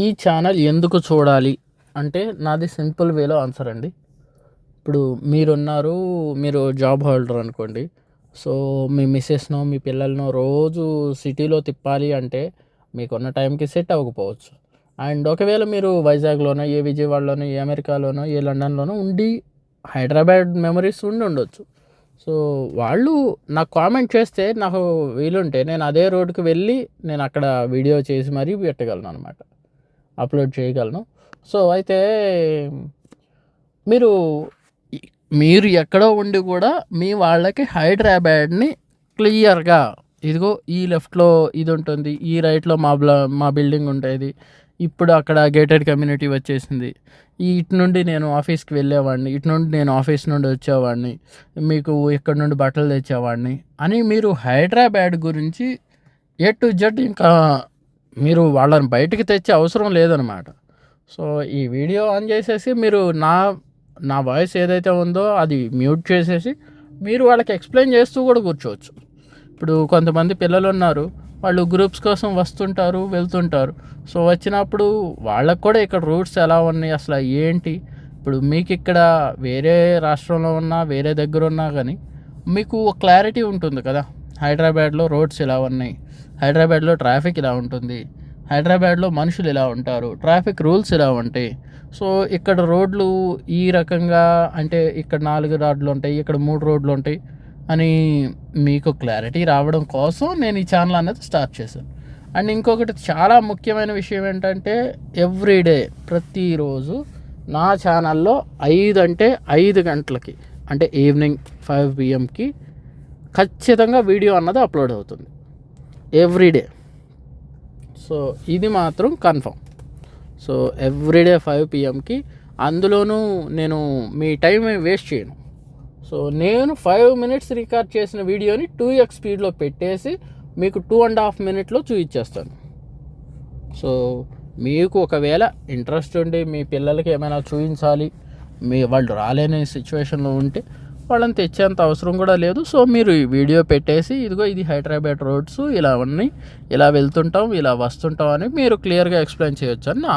ఈ ఛానల్ ఎందుకు చూడాలి అంటే నాది సింపుల్ వేలో ఆన్సర్ అండి. ఇప్పుడు మీరు జాబ్ హోల్డర్ అనుకోండి. సో మీ మిసెస్‌నో, మీ పిల్లలనో రోజు సిటీలో తిప్పాలి అంటే మీకున్న టైంకి సెట్ అవ్వకపోవచ్చు. అండ్ ఒకవేళ మీరు వైజాగ్‌లోనో, ఏ విజయవాడలోనో, ఏ అమెరికాలోనో, ఏ లండన్‌లోనో ఉండి హైదరాబాద్ మెమరీస్ ఉండొచ్చు. సో వాళ్ళు నాకు కామెంట్ చేస్తే నాకు వీలుంటే నేను అదే రోడ్డుకి వెళ్ళి నేను అక్కడ వీడియో చేసి మరీ పెట్టగలను అనమాట. అప్లోడ్ చేయగలను. సో అయితే మీరు మీరు ఎక్కడో ఉండి కూడా మీ వాళ్ళకి హైదరాబాద్ని క్లియర్గా ఇదిగో ఈ లెఫ్ట్లో ఇది ఉంటుంది, ఈ రైట్లో మా బిల్డింగ్ ఉండేది, ఇప్పుడు అక్కడ గేటెడ్ కమ్యూనిటీ వచ్చేసింది, ఇటు నుండి నేను ఆఫీస్కి వెళ్ళేవాడిని, ఇటు నుండి నేను ఆఫీస్ నుండి వచ్చేవాడిని, మీకు ఇక్కడ నుండి బట్టలు తెచ్చేవాడిని అని మీరు హైదరాబాద్ గురించి ఏ టు జెడ్ ఇంకా మీరు వాళ్ళని బయటికి తెచ్చే అవసరం లేదనమాట. సో ఈ వీడియో ఆన్ చేసేసి మీరు నా వాయిస్ ఏదైతే ఉందో అది మ్యూట్ చేసేసి మీరు వాళ్ళకి ఎక్స్ప్లెయిన్ చేస్తూ కూడా కూర్చోవచ్చు. ఇప్పుడు కొంతమంది పిల్లలు ఉన్నారు, వాళ్ళు గ్రూప్స్ కోసం వస్తుంటారు, వెళ్తుంటారు. సో వచ్చినప్పుడు వాళ్ళకు కూడా ఇక్కడ రూట్స్ ఎలా ఉన్నాయి, అసలు ఏంటి, ఇప్పుడు మీకు ఇక్కడ వేరే రాష్ట్రంలో ఉన్నా వేరే దగ్గర ఉన్నా కానీ మీకు క్లారిటీ ఉంటుంది కదా. హైదరాబాద్లో రోడ్స్ ఇలా ఉన్నాయి, హైదరాబాద్లో ట్రాఫిక్ ఇలా ఉంటుంది, హైదరాబాద్లో మనుషులు ఇలా ఉంటారు, ట్రాఫిక్ రూల్స్ ఇలా ఉంటాయి. సో ఇక్కడ రోడ్లు ఈ రకంగా అంటే ఇక్కడ 4 రోడ్లు ఉంటాయి, ఇక్కడ 3 రోడ్లు ఉంటాయి అని మీకు క్లారిటీ రావడం కోసం నేను ఈ ఛానల్ అనేది స్టార్ట్ చేశాను. అండ్ ఇంకొకటి చాలా ముఖ్యమైన విషయం ఏంటంటే ఎవ్రీడే ప్రతిరోజు నా ఛానల్లో 5 గంటలకి అంటే ఈవినింగ్ 5 PM ఖచ్చితంగా వీడియో అన్నది అప్లోడ్ అవుతుంది ఎవ్రీడే. సో ఇది మాత్రం కన్ఫర్మ్. సో ఎవ్రీడే 5 PM అందులోనూ నేను మీ టైం వేస్ట్ చేయను. సో నేను 5 minutes రికార్డ్ చేసిన వీడియోని 2x స్పీడ్లో పెట్టేసి మీకు 2.5 minutes చూపించేస్తాను. సో మీకు ఒకవేళ ఇంట్రెస్ట్ ఉండి మీ పిల్లలకి ఏమైనా చూపించాలి, వాళ్ళు రాలేని సిచ్యువేషన్లో ఉంటే వాళ్ళని తెచ్చేంత అవసరం కూడా లేదు. సో మీరు ఈ వీడియో పెట్టేసి ఇదిగో ఇది హైదరాబాద్ రోడ్స్ ఇలా ఉన్నాయి, ఇలా వెళ్తుంటాం, ఇలా వస్తుంటాం అని మీరు క్లియర్గా ఎక్స్ప్లెయిన్ చేయొచ్చు అని నా